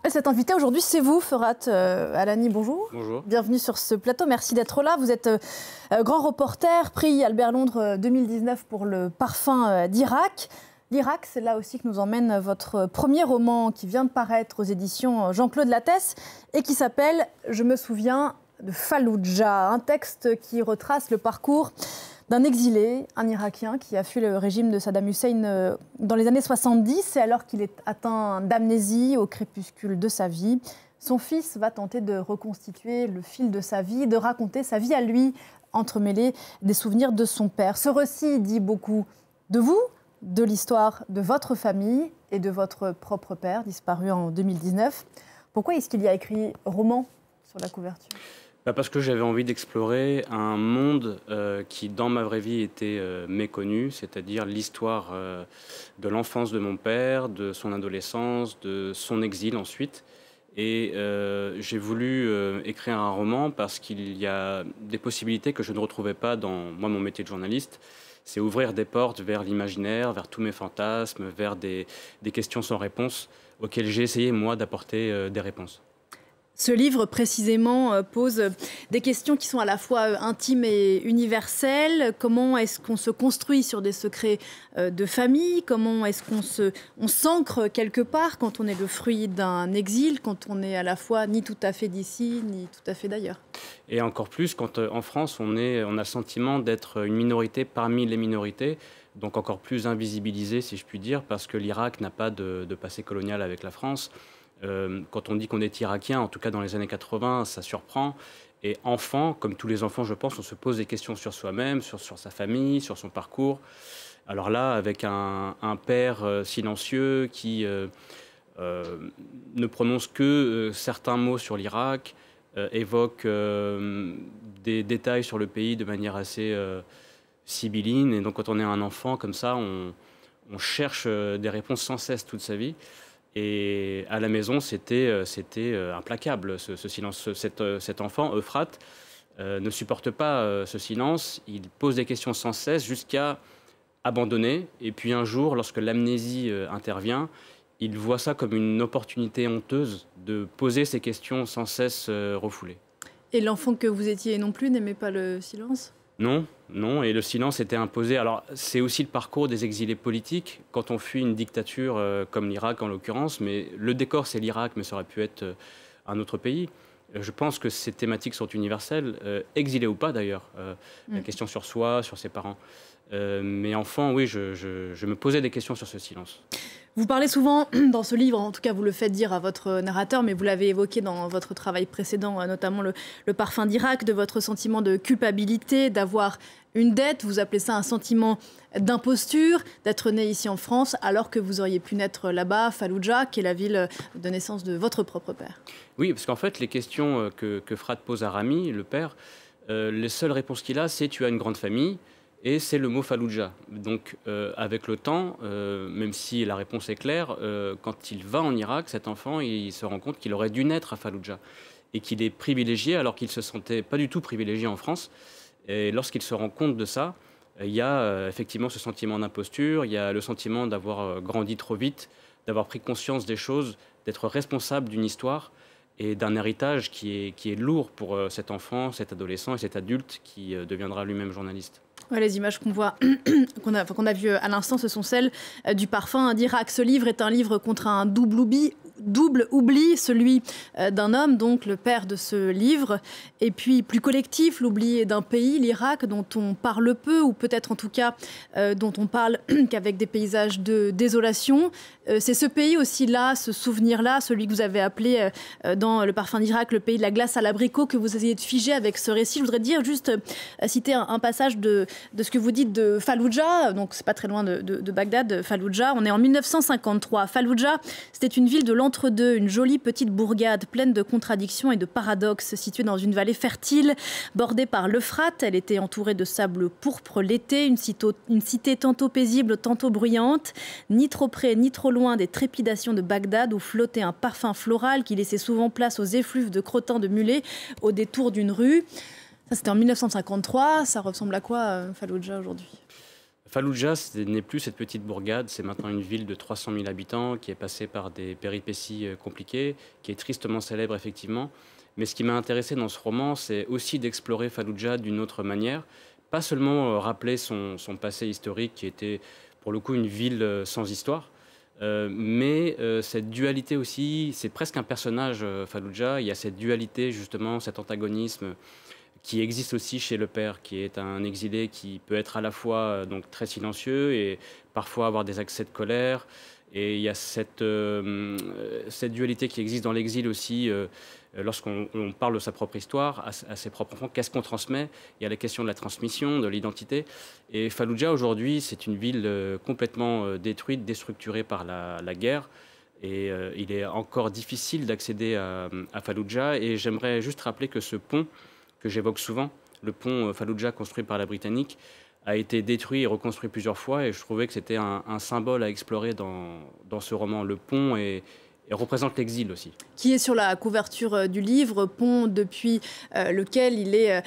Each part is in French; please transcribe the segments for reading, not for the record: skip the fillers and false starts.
Cet invité aujourd'hui, c'est vous, Ferhat Alani, bonjour. Bonjour. Bienvenue sur ce plateau, merci d'être là. Vous êtes grand reporter, prix Albert Londres 2019 pour le parfum d'Irak. L'Irak, c'est là aussi que nous emmène votre premier roman qui vient de paraître aux éditions Jean-Claude Lattès et qui s'appelle « Je me souviens de Falloujah », un texte qui retrace le parcours d'un exilé, un Irakien qui a fui le régime de Saddam Hussein dans les années 70. Et alors qu'il est atteint d'amnésie au crépuscule de sa vie, son fils va tenter de reconstituer le fil de sa vie, de raconter sa vie à lui, entremêlée des souvenirs de son père. Ce récit dit beaucoup de vous, de l'histoire de votre famille et de votre propre père, disparu en 2019. Pourquoi est-ce qu'il y a écrit roman sur la couverture ? Parce que j'avais envie d'explorer un monde qui, dans ma vraie vie, était méconnu, c'est-à-dire l'histoire de l'enfance de mon père, de son adolescence, de son exil ensuite. Et j'ai voulu écrire un roman parce qu'il y a des possibilités que je ne retrouvais pas dans mon métier de journaliste. C'est ouvrir des portes vers l'imaginaire, vers tous mes fantasmes, vers des questions sans réponse auxquelles j'ai essayé, moi, d'apporter des réponses. Ce livre, précisément, pose des questions qui sont à la fois intimes et universelles. Comment est-ce qu'on se construit sur des secrets de famille? Comment est-ce qu'on s'ancre quelque part quand on est le fruit d'un exil, quand on est à la fois ni tout à fait d'ici, ni tout à fait d'ailleurs? Et encore plus quand en France, on a le sentiment d'être une minorité parmi les minorités, donc encore plus invisibilisé, si je puis dire, parce que l'Irak n'a pas de passé colonial avec la France. Quand on dit qu'on est irakien, en tout cas dans les années 80, ça surprend. Et enfant, comme tous les enfants, je pense, on se pose des questions sur soi-même, sur sa famille, sur son parcours. Alors là, avec un père silencieux qui ne prononce que certains mots sur l'Irak, évoque des détails sur le pays de manière assez sibylline. Et donc quand on est un enfant comme ça, on cherche des réponses sans cesse toute sa vie. Et à la maison, c'était implacable, ce silence. Cet enfant, Euphrate, ne supporte pas ce silence. Il pose des questions sans cesse jusqu'à abandonner. Et puis un jour, lorsque l'amnésie intervient, il voit ça comme une opportunité honteuse de poser ces questions sans cesse refoulées. Et l'enfant que vous étiez non plus n'aimait pas le silence ? Non, non, et le silence était imposé. Alors, c'est aussi le parcours des exilés politiques, quand on fuit une dictature comme l'Irak en l'occurrence, mais le décor c'est l'Irak, mais ça aurait pu être un autre pays. Je pense que ces thématiques sont universelles, exilés ou pas d'ailleurs, la question sur soi, sur ses parents. Mais enfant, oui, je me posais des questions sur ce silence. Vous parlez souvent dans ce livre, en tout cas vous le faites dire à votre narrateur, mais vous l'avez évoqué dans votre travail précédent, notamment le parfum d'Irak, de votre sentiment de culpabilité, d'avoir une dette, vous appelez ça un sentiment d'imposture, d'être né ici en France alors que vous auriez pu naître là-bas, Falloujah, qui est la ville de naissance de votre propre père. Oui, parce qu'en fait les questions que Frat pose à Rami, le père, les seules réponses qu'il a, c'est « tu as une grande famille ». Et c'est le mot Falloujah. Donc, avec le temps, même si la réponse est claire, quand il va en Irak, cet enfant, il se rend compte qu'il aurait dû naître à Falloujah et qu'il est privilégié alors qu'il ne se sentait pas du tout privilégié en France. Et lorsqu'il se rend compte de ça, il y a effectivement ce sentiment d'imposture, il y a le sentiment d'avoir grandi trop vite, d'avoir pris conscience des choses, d'être responsable d'une histoire et d'un héritage qui est lourd pour cet enfant, cet adolescent et cet adulte qui deviendra lui-même journaliste. Ouais, les images qu'on voit, qu'on a vues à l'instant, ce sont celles du parfum d'Irak. Ce livre est un livre contre un double oubli, celui d'un homme, donc le père de ce livre, et puis plus collectif, l'oubli d'un pays, l'Irak, dont on parle peu, ou peut-être en tout cas dont on parle qu'avec des paysages de désolation. C'est ce pays aussi là, ce souvenir-là, celui que vous avez appelé dans le parfum d'Irak, le pays de la glace à l'abricot, que vous essayez de figer avec ce récit. Je voudrais dire juste citer un passage de ce que vous dites de Falloujah, donc c'est pas très loin de Bagdad, Falloujah. On est en 1953. Falloujah, c'était une ville de l'entre-deux, une jolie petite bourgade pleine de contradictions et de paradoxes, située dans une vallée fertile, bordée par l'Euphrate. Elle était entourée de sable pourpre l'été, une cité tantôt paisible, tantôt bruyante, ni trop près ni trop loin des trépidations de Bagdad, où flottait un parfum floral qui laissait souvent place aux effluves de crottins de mulets au détour d'une rue. Ça, c'était en 1953. Ça ressemble à quoi, Falloujah, aujourd'hui ? Fallujah, ce n'est plus cette petite bourgade, c'est maintenant une ville de 300 000 habitants qui est passée par des péripéties compliquées, qui est tristement célèbre effectivement. Mais ce qui m'a intéressé dans ce roman, c'est aussi d'explorer Fallujah d'une autre manière. Pas seulement rappeler son passé historique qui était pour le coup une ville sans histoire, mais cette dualité aussi, c'est presque un personnage Fallujah, il y a cette dualité justement, cet antagonisme qui existe aussi chez le père, qui est un exilé qui peut être à la fois donc très silencieux et parfois avoir des accès de colère. Et il y a cette dualité qui existe dans l'exil aussi, lorsqu'on parle de sa propre histoire, à ses propres enfants, qu'est-ce qu'on transmet? Il y a la question de la transmission, de l'identité. Et Fallujah, aujourd'hui, c'est une ville complètement détruite, déstructurée par la guerre. Et il est encore difficile d'accéder à Fallujah. Et j'aimerais juste rappeler que ce pont que j'évoque souvent, le pont Fallujah construit par la Britannique, a été détruit et reconstruit plusieurs fois, et je trouvais que c'était un symbole à explorer dans ce roman. Le pont représente l'exil aussi. Qui est sur la couverture du livre, pont depuis lequel il est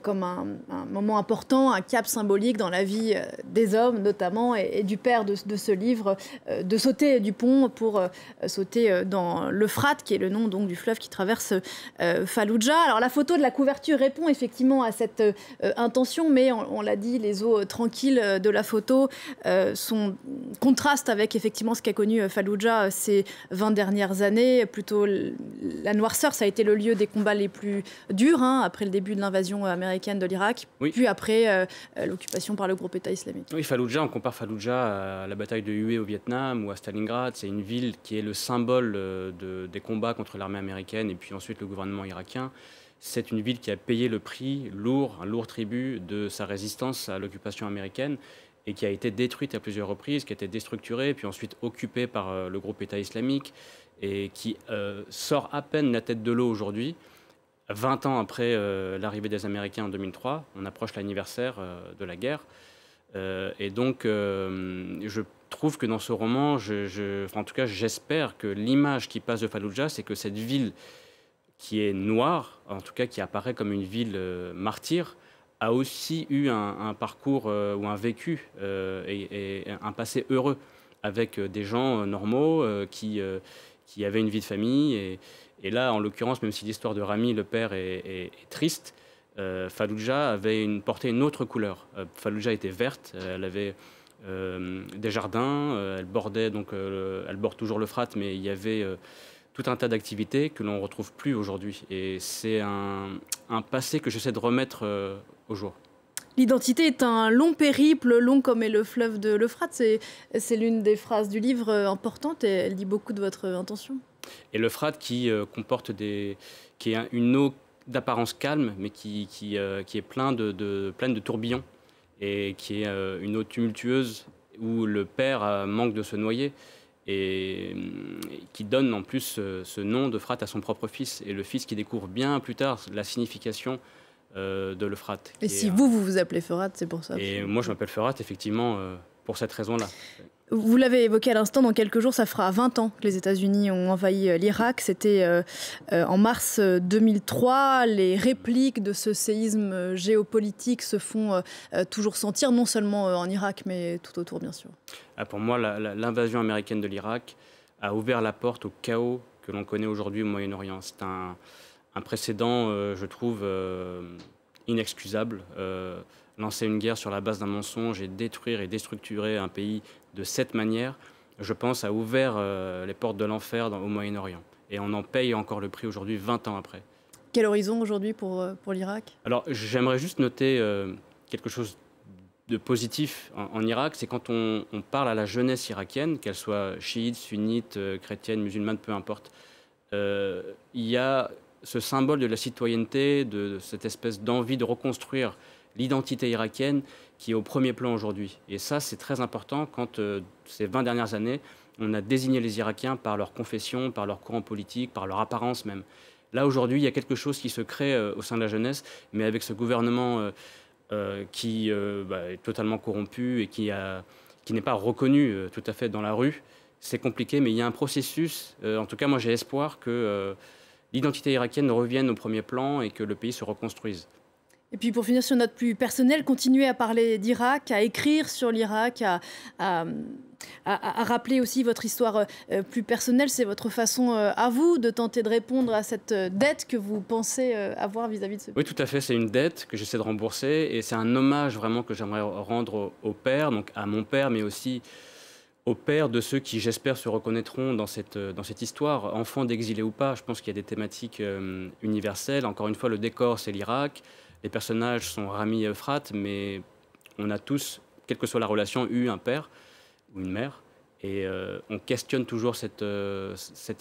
comme un moment important, un cap symbolique dans la vie des hommes notamment, et du père de ce livre, de sauter du pont pour sauter dans l'Euphrate, qui est le nom donc du fleuve qui traverse Fallujah. Alors la photo de la couverture répond effectivement à cette intention, mais on l'a dit, les eaux tranquilles de la photo contrastent avec effectivement ce qu'a connu Fallujah ces 20 dernières années. Plutôt la noirceur, ça a été le lieu des combats les plus durs, après le début de l'invasion américaine de l'Irak, oui. Puis après l'occupation par le groupe État islamique. Oui, Fallujah, on compare Fallujah à la bataille de Hue au Vietnam ou à Stalingrad. C'est une ville qui est le symbole des combats contre l'armée américaine et puis ensuite le gouvernement irakien. C'est une ville qui a payé le prix lourd, un lourd tribut de sa résistance à l'occupation américaine, et qui a été détruite à plusieurs reprises, qui a été déstructurée, puis ensuite occupée par le groupe État islamique, et qui sort à peine la tête de l'eau aujourd'hui, 20 ans après l'arrivée des Américains en 2003. On approche l'anniversaire de la guerre. Et donc, je trouve que dans ce roman, en tout cas, j'espère que l'image qui passe de Fallujah, c'est que cette ville qui est noire, en tout cas qui apparaît comme une ville martyre, a aussi eu un parcours ou un vécu et un passé heureux avec des gens normaux qui avaient une vie de famille. Et là, en l'occurrence, même si l'histoire de Rami, le père, est triste, Fallujah avait porté une autre couleur. Fallujah était verte, elle avait des jardins, elle borde toujours l'Euphrate, mais il y avait tout un tas d'activités que l'on ne retrouve plus aujourd'hui. Et c'est un passé que j'essaie de remettre au jour. L'identité est un long périple, long comme est le fleuve de l'Euphrate. C'est l'une des phrases du livre importante, et elle dit beaucoup de votre intention. Et l'Euphrate qui est une eau d'apparence calme, mais qui est pleine de tourbillons, et qui est une eau tumultueuse où le père manque de se noyer, et qui donne en plus ce nom d'Euphrate à son propre fils, et le fils qui découvre bien plus tard la signification de l'Euphrate. Et si vous appelez Ferhat, c'est pour ça. Et moi je m'appelle Ferhat effectivement pour cette raison-là. Vous l'avez évoqué à l'instant, dans quelques jours, ça fera 20 ans que les États-Unis ont envahi l'Irak. C'était en mars 2003. Les répliques de ce séisme géopolitique se font toujours sentir, non seulement en Irak, mais tout autour, bien sûr. Pour moi, l'invasion américaine de l'Irak a ouvert la porte au chaos que l'on connaît aujourd'hui au Moyen-Orient. C'est un précédent, je trouve, inexcusable. Lancer une guerre sur la base d'un mensonge et détruire et déstructurer un pays de cette manière, je pense, a ouvert les portes de l'enfer au Moyen-Orient. Et on en paye encore le prix aujourd'hui, 20 ans après. Quel horizon aujourd'hui pour l'Irak? Alors, j'aimerais juste noter quelque chose de positif en Irak, c'est quand on parle à la jeunesse irakienne, qu'elle soit chiite, sunnite, chrétienne, musulmane, peu importe, il y a ce symbole de la citoyenneté, de cette espèce d'envie de reconstruire l'identité irakienne qui est au premier plan aujourd'hui. Et ça, c'est très important quand, ces 20 dernières années, on a désigné les Irakiens par leur confession, par leur courant politique, par leur apparence même. Là, aujourd'hui, il y a quelque chose qui se crée au sein de la jeunesse, mais avec ce gouvernement qui est totalement corrompu et qui n'est pas reconnu tout à fait dans la rue, c'est compliqué, mais il y a un processus. En tout cas, moi, j'ai espoir que l'identité irakienne revienne au premier plan et que le pays se reconstruise. Et puis pour finir sur notre plus personnel, continuer à parler d'Irak, à écrire sur l'Irak, à rappeler aussi votre histoire plus personnelle. C'est votre façon à vous de tenter de répondre à cette dette que vous pensez avoir vis-à-vis de ce pays. Oui, tout à fait. C'est une dette que j'essaie de rembourser et c'est un hommage vraiment que j'aimerais rendre au père, donc à mon père, mais aussi au père de ceux qui, j'espère, se reconnaîtront dans cette histoire. Enfants d'exilés ou pas, je pense qu'il y a des thématiques universelles. Encore une fois, le décor, c'est l'Irak. Les personnages sont Rami et Euphrate, mais on a tous, quelle que soit la relation, eu un père ou une mère. Et on questionne toujours cette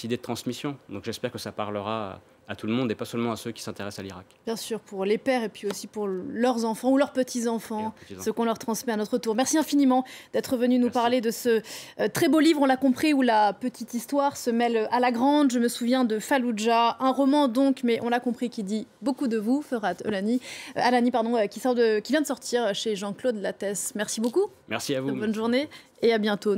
idée de transmission. Donc j'espère que ça parlera à tout le monde et pas seulement à ceux qui s'intéressent à l'Irak. Bien sûr, pour les pères et puis aussi pour leurs enfants ou leurs petits-enfants, ce qu'on leur transmet à notre tour. Merci infiniment d'être venu nous parler de ce très beau livre, on l'a compris, où la petite histoire se mêle à la grande. Je me souviens de Fallujah, un roman donc, mais on l'a compris, qui dit beaucoup de vous, Ferhat Alani, qui vient de sortir chez Jean-Claude Lattès. Merci beaucoup. Merci à vous. Bonne journée et à bientôt.